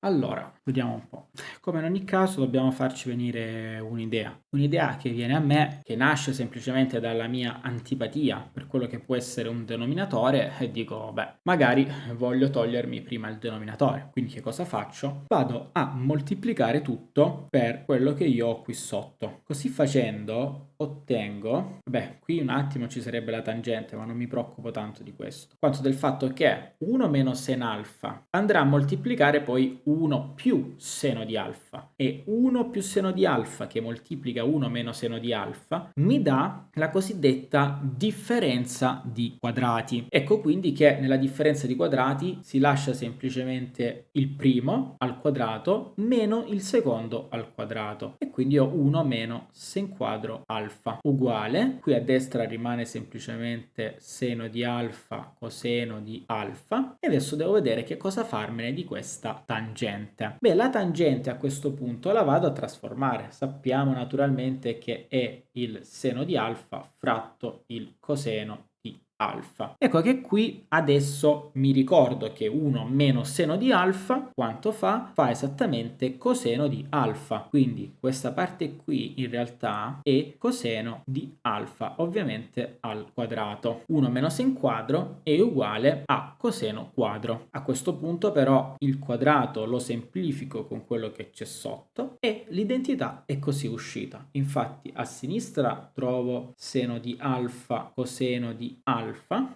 Allora, vediamo un po'. Come in ogni caso dobbiamo farci venire un'idea che viene a me, che nasce semplicemente dalla mia antipatia per quello che può essere un denominatore e dico, beh, magari voglio togliermi prima il denominatore. Quindi che cosa faccio? Vado a moltiplicare tutto per quello che io ho qui sotto. Così facendo ottengo, beh, qui un attimo ci sarebbe la tangente, ma non mi preoccupo tanto di questo, quanto del fatto che 1 meno sen alfa andrà a moltiplicare poi 1 più seno di alfa e 1 più seno di alfa che moltiplica 1 meno seno di alfa mi dà la cosiddetta differenza di quadrati. Ecco quindi che nella differenza di quadrati si lascia semplicemente il primo al quadrato meno il secondo al quadrato e quindi ho 1 meno sen quadro alfa uguale, qui a destra rimane semplicemente seno di alfa coseno di alfa e adesso devo vedere che cosa farmene di questa tangente. Beh, la tangente a questo punto la vado a trasformare, sappiamo naturalmente che è il seno di alfa fratto il coseno di alfa. Ecco che qui adesso mi ricordo che 1 meno seno di alfa quanto fa? Fa esattamente coseno di alfa, quindi questa parte qui in realtà è coseno di alfa, ovviamente al quadrato. 1 meno sen quadro è uguale a coseno quadro. A questo punto però il quadrato lo semplifico con quello che c'è sotto e l'identità è così uscita. Infatti a sinistra trovo seno di alfa coseno di alfa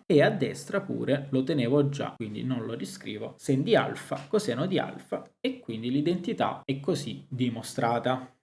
e a destra pure lo tenevo già, quindi non lo riscrivo, sen di alfa coseno di alfa e quindi l'identità è così dimostrata.